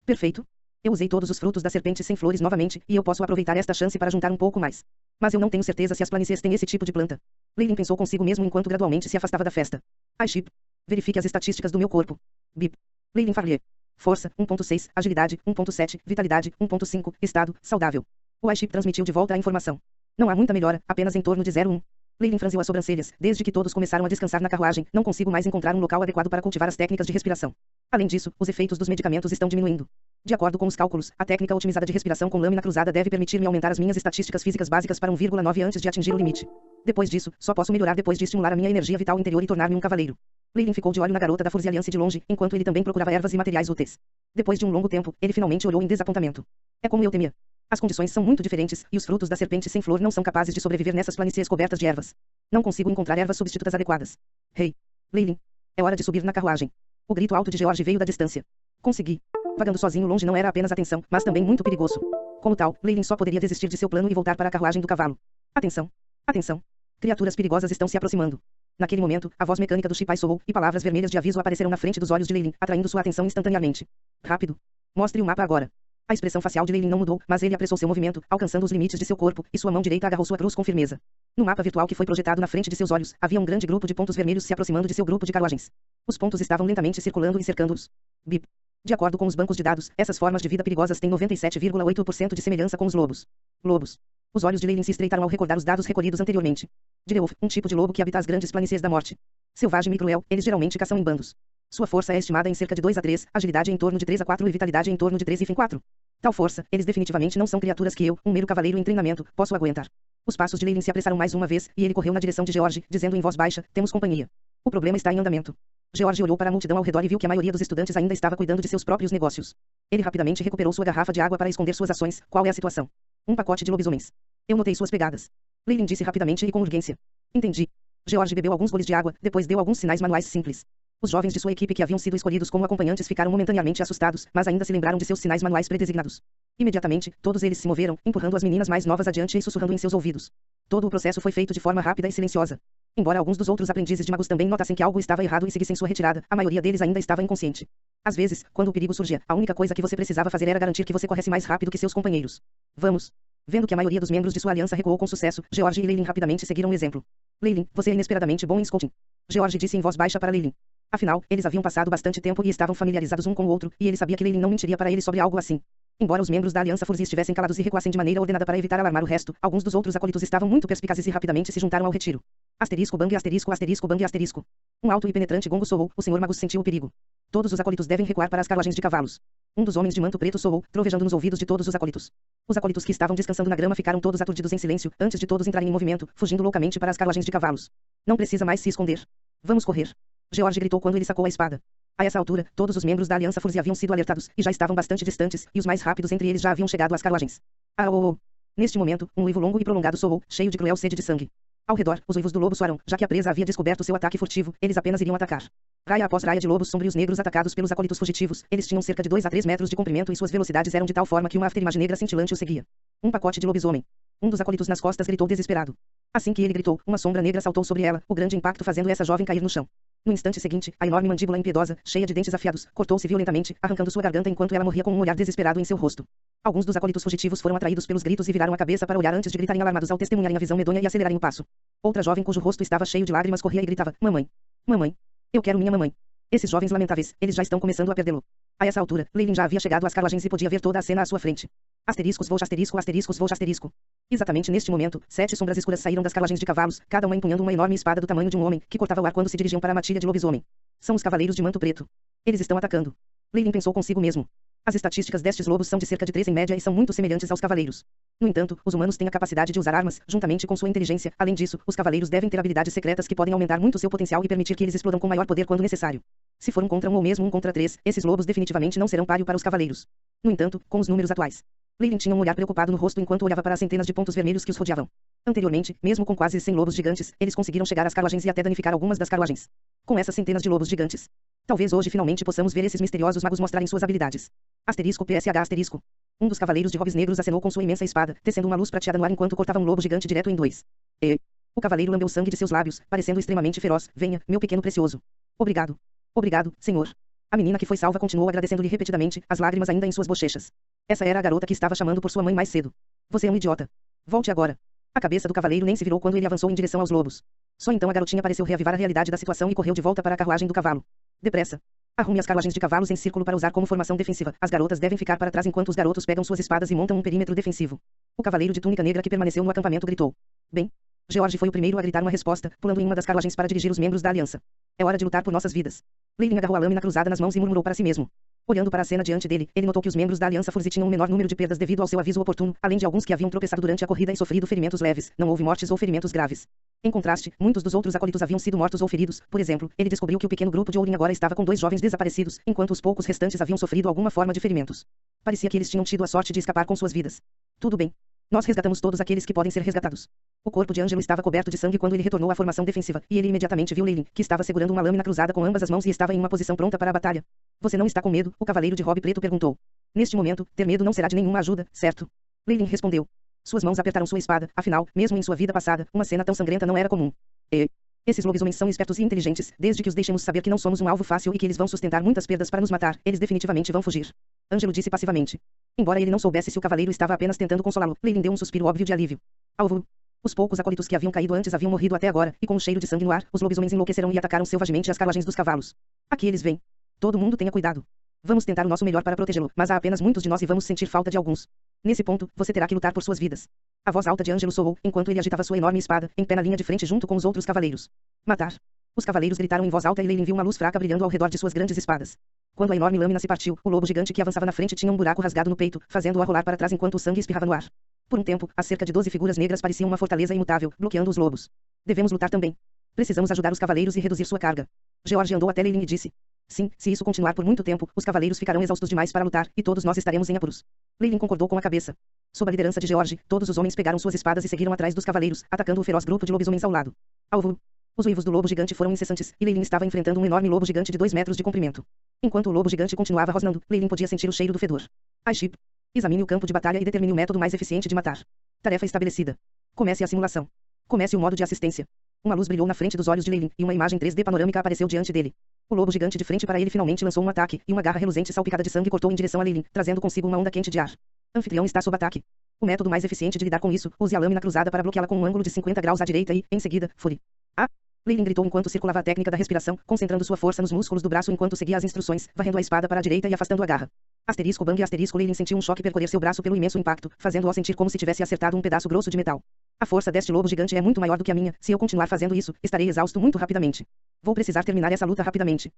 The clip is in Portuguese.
Perfeito. Eu usei todos os frutos da serpente sem flores novamente, e eu posso aproveitar esta chance para juntar um pouco mais. Mas eu não tenho certeza se as planícies têm esse tipo de planta. Leylin pensou consigo mesmo enquanto gradualmente se afastava da festa. Ai, Chip. Verifique as estatísticas do meu corpo. Bip. Leylin Farlier. Força, 1.6, agilidade, 1.7, vitalidade, 1.5, estado, saudável. O iChip transmitiu de volta a informação. Não há muita melhora, apenas em torno de 0,1. Leylin franziu as sobrancelhas. Desde que todos começaram a descansar na carruagem, não consigo mais encontrar um local adequado para cultivar as técnicas de respiração. Além disso, os efeitos dos medicamentos estão diminuindo. De acordo com os cálculos, a técnica otimizada de respiração com lâmina cruzada deve permitir-me aumentar as minhas estatísticas físicas básicas para 1,9 antes de atingir o limite. Depois disso, só posso melhorar depois de estimular a minha energia vital interior e tornar-me um cavaleiro. Leylin ficou de olho na garota da Force Alliance de longe, enquanto ele também procurava ervas e materiais úteis. Depois de um longo tempo, ele finalmente olhou em desapontamento. É como eu temia. As condições são muito diferentes, e os frutos da serpente sem flor não são capazes de sobreviver nessas planícies cobertas de ervas. Não consigo encontrar ervas substitutas adequadas. Hey, Leylin. É hora de subir na carruagem. O grito alto de George veio da distância. Consegui. Vagando sozinho longe não era apenas atenção, mas também muito perigoso. Como tal, Leylin só poderia desistir de seu plano e voltar para a carruagem do cavalo. Atenção. Atenção. Criaturas perigosas estão se aproximando. Naquele momento, a voz mecânica do Chipai soou, e palavras vermelhas de aviso apareceram na frente dos olhos de Leylin, atraindo sua atenção instantaneamente. Rápido. Mostre o mapa agora. A expressão facial de Leylin não mudou, mas ele apressou seu movimento, alcançando os limites de seu corpo, e sua mão direita agarrou sua cruz com firmeza. No mapa virtual que foi projetado na frente de seus olhos, havia um grande grupo de pontos vermelhos se aproximando de seu grupo de carruagens. Os pontos estavam lentamente circulando e cercando-os. Bip. De acordo com os bancos de dados, essas formas de vida perigosas têm 97,8% de semelhança com os lobos. Lobos. Os olhos de Leylin se estreitaram ao recordar os dados recolhidos anteriormente. Direwolf, um tipo de lobo que habita as grandes planícies da morte. Selvagem e cruel, eles geralmente caçam em bandos. Sua força é estimada em cerca de 2 a 3, agilidade em torno de 3 a 4 e vitalidade em torno de 3 e 4. Tal força, eles definitivamente não são criaturas que eu, um mero cavaleiro em treinamento, posso aguentar. Os passos de Leylin se apressaram mais uma vez, e ele correu na direção de George, dizendo em voz baixa, temos companhia. O problema está em andamento. George olhou para a multidão ao redor e viu que a maioria dos estudantes ainda estava cuidando de seus próprios negócios. Ele rapidamente recuperou sua garrafa de água para esconder suas ações. Qual é a situação? Um pacote de lobisomens. Eu notei suas pegadas. Leylin disse rapidamente e com urgência. Entendi. George bebeu alguns goles de água, depois deu alguns sinais manuais simples. Os jovens de sua equipe que haviam sido escolhidos como acompanhantes ficaram momentaneamente assustados, mas ainda se lembraram de seus sinais manuais predesignados. Imediatamente, todos eles se moveram, empurrando as meninas mais novas adiante e sussurrando em seus ouvidos. Todo o processo foi feito de forma rápida e silenciosa. Embora alguns dos outros aprendizes de magos também notassem que algo estava errado e seguissem sua retirada, a maioria deles ainda estava inconsciente. Às vezes, quando o perigo surgia, a única coisa que você precisava fazer era garantir que você corresse mais rápido que seus companheiros. Vamos. Vendo que a maioria dos membros de sua aliança recuou com sucesso, George e Leylin rapidamente seguiram o exemplo. Leylin, você é inesperadamente bom em scouting. George disse em voz baixa para Leylin. Afinal, eles haviam passado bastante tempo e estavam familiarizados um com o outro, e ele sabia que Leylin não mentiria para ele sobre algo assim. Embora os membros da Aliança Furzi estivessem calados e recuassem de maneira ordenada para evitar alarmar o resto, alguns dos outros acólitos estavam muito perspicazes e rapidamente se juntaram ao retiro. Asterisco bang asterisco asterisco bang asterisco. Um alto e penetrante gongo soou, o Sr. Magus sentiu o perigo. Todos os acólitos devem recuar para as carruagens de cavalos. Um dos homens de manto preto soou, trovejando nos ouvidos de todos os acólitos. Os acólitos que estavam descansando na grama ficaram todos aturdidos em silêncio, antes de todos entrarem em movimento, fugindo loucamente para as carruagens de cavalos. Não precisa mais se esconder. Vamos correr. George gritou quando ele sacou a espada. A essa altura, todos os membros da Aliança Furzi haviam sido alertados, e já estavam bastante distantes, e os mais rápidos entre eles já haviam chegado às carruagens. Ah, oh, oh. Neste momento, um uivo longo e prolongado soou, cheio de cruel sede de sangue. Ao redor, os uivos do lobo soaram, já que a presa havia descoberto seu ataque furtivo, eles apenas iriam atacar. Raia após raia de lobos sombrios negros atacados pelos acólitos fugitivos, eles tinham cerca de 2 a 3 metros de comprimento e suas velocidades eram de tal forma que uma afterimagem negra cintilante o seguia. Um pacote de lobisomem. Um dos acólitos nas costas gritou desesperado. Assim que ele gritou, uma sombra negra saltou sobre ela, o grande impacto fazendo essa jovem cair no chão. No instante seguinte, a enorme mandíbula impiedosa, cheia de dentes afiados, cortou-se violentamente, arrancando sua garganta enquanto ela morria com um olhar desesperado em seu rosto. Alguns dos acólitos fugitivos foram atraídos pelos gritos e viraram a cabeça para olhar antes de gritarem alarmados ao testemunharem a visão medonha e acelerarem o passo. Outra jovem cujo rosto estava cheio de lágrimas corria e gritava, mamãe. Mamãe. Eu quero minha mamãe. Esses jovens lamentáveis, eles já estão começando a perdê-lo. A essa altura, Leylin já havia chegado às carruagens e podia ver toda a cena à sua frente. Asteriscos vou asterisco asteriscos vou asterisco. Exatamente neste momento, 7 sombras escuras saíram das carruagens de cavalos, cada uma empunhando uma enorme espada do tamanho de um homem, que cortava o ar quando se dirigiam para a matilha de lobisomem. São os cavaleiros de manto preto. Eles estão atacando. Leylin pensou consigo mesmo. As estatísticas destes lobos são de cerca de 3 em média e são muito semelhantes aos cavaleiros. No entanto, os humanos têm a capacidade de usar armas, juntamente com sua inteligência. Além disso, os cavaleiros devem ter habilidades secretas que podem aumentar muito seu potencial e permitir que eles explodam com maior poder quando necessário. Se for 1 contra 1 ou mesmo 1 contra 3, esses lobos definitivamente não serão páreo para os cavaleiros. No entanto, com os números atuais, Leylin tinha um olhar preocupado no rosto enquanto olhava para as centenas de pontos vermelhos que os rodeavam. Anteriormente, mesmo com quase 100 lobos gigantes, eles conseguiram chegar às carruagens e até danificar algumas das carruagens. Com essas centenas de lobos gigantes, talvez hoje finalmente possamos ver esses misteriosos magos mostrarem suas habilidades. Asterisco PSH asterisco. Um dos cavaleiros de robes negros acenou com sua imensa espada, tecendo uma luz prateada no ar enquanto cortava um lobo gigante direto em 2. O cavaleiro lambeu o sangue de seus lábios, parecendo extremamente feroz. Venha, meu pequeno precioso. Obrigado. Obrigado, senhor. A menina que foi salva continuou agradecendo-lhe repetidamente, as lágrimas ainda em suas bochechas. Essa era a garota que estava chamando por sua mãe mais cedo. Você é um idiota. Volte agora. A cabeça do cavaleiro nem se virou quando ele avançou em direção aos lobos. Só então a garotinha pareceu reavivar a realidade da situação e correu de volta para a carruagem do cavalo. Depressa. Arrume as carruagens de cavalos em círculo para usar como formação defensiva. As garotas devem ficar para trás enquanto os garotos pegam suas espadas e montam um perímetro defensivo. O cavaleiro de túnica negra que permaneceu no acampamento gritou. Bem. George foi o primeiro a gritar uma resposta, pulando em uma das carruagens para dirigir os membros da aliança. É hora de lutar por nossas vidas. Leyline agarrou a lâmina cruzada nas mãos e murmurou para si mesmo. Olhando para a cena diante dele, ele notou que os membros da Aliança Forze tinham um menor número de perdas devido ao seu aviso oportuno, além de alguns que haviam tropeçado durante a corrida e sofrido ferimentos leves. Não houve mortes ou ferimentos graves. Em contraste, muitos dos outros acólitos haviam sido mortos ou feridos. Por exemplo, ele descobriu que o pequeno grupo de Ourin agora estava com 2 jovens desaparecidos, enquanto os poucos restantes haviam sofrido alguma forma de ferimentos. Parecia que eles tinham tido a sorte de escapar com suas vidas. Tudo bem. Nós resgatamos todos aqueles que podem ser resgatados. O corpo de Ângelo estava coberto de sangue quando ele retornou à formação defensiva, e ele imediatamente viu Leyline, que estava segurando uma lâmina cruzada com ambas as mãos e estava em uma posição pronta para a batalha. Você não está com medo? O cavaleiro de robe preto perguntou. Neste momento, ter medo não será de nenhuma ajuda, certo? Leyline respondeu. Suas mãos apertaram sua espada, afinal, mesmo em sua vida passada, uma cena tão sangrenta não era comum. Esses lobisomens são espertos e inteligentes, desde que os deixemos saber que não somos um alvo fácil e que eles vão sustentar muitas perdas para nos matar, eles definitivamente vão fugir. Ângelo disse passivamente. Embora ele não soubesse se o cavaleiro estava apenas tentando consolá-lo, Leyline deu um suspiro óbvio de alívio. Alvo. Os poucos acólitos que haviam caído antes haviam morrido até agora, e com o cheiro de sangue no ar, os lobisomens enlouqueceram e atacaram selvagemente as carruagens dos cavalos. Aqui eles vêm. Todo mundo tenha cuidado. Vamos tentar o nosso melhor para protegê-lo, mas há apenas muitos de nós e vamos sentir falta de alguns. Nesse ponto, você terá que lutar por suas vidas. A voz alta de Ângelo soou, enquanto ele agitava sua enorme espada, em pé na linha de frente junto com os outros cavaleiros. Matar. Os cavaleiros gritaram em voz alta e Leyline viu uma luz fraca brilhando ao redor de suas grandes espadas. Quando a enorme lâmina se partiu, o lobo gigante que avançava na frente tinha um buraco rasgado no peito, fazendo-o rolar para trás enquanto o sangue espirrava no ar. Por um tempo, as cerca de 12 figuras negras pareciam uma fortaleza imutável, bloqueando os lobos. Devemos lutar também. Precisamos ajudar os cavaleiros e reduzir sua carga. George andou até Leyline e disse. Sim, se isso continuar por muito tempo, os cavaleiros ficarão exaustos demais para lutar, e todos nós estaremos em apuros. Leyline concordou com a cabeça. Sob a liderança de George, todos os homens pegaram suas espadas e seguiram atrás dos cavaleiros, atacando o feroz grupo de lobisomens ao lado. Alvo. Os uivos do lobo gigante foram incessantes, e Leyline estava enfrentando um enorme lobo gigante de 2 metros de comprimento. Enquanto o lobo gigante continuava rosnando, Leyline podia sentir o cheiro do fedor. Aiship. Examine o campo de batalha e determine o método mais eficiente de matar. Tarefa estabelecida. Comece a simulação. Comece o modo de assistência. Uma luz brilhou na frente dos olhos de Leyline, e uma imagem 3D panorâmica apareceu diante dele. O lobo gigante de frente para ele finalmente lançou um ataque, e uma garra reluzente salpicada de sangue cortou em direção a Leyline, trazendo consigo uma onda quente de ar. Anfitrião está sob ataque. O método mais eficiente de lidar com isso, use a lâmina cruzada para bloqueá-la com um ângulo de 50 graus à direita e, em seguida, fure. Ah! Leyline gritou enquanto circulava a técnica da respiração, concentrando sua força nos músculos do braço enquanto seguia as instruções, varrendo a espada para a direita e afastando a garra. Asterisco bang asterisco Leyline sentiu um choque percorrer seu braço pelo imenso impacto, fazendo-o sentir como se tivesse acertado um pedaço grosso de metal. A força deste lobo gigante é muito maior do que a minha, se eu continuar fazendo isso, estarei exausto muito rapidamente. Vou precisar terminar essa luta rapidamente.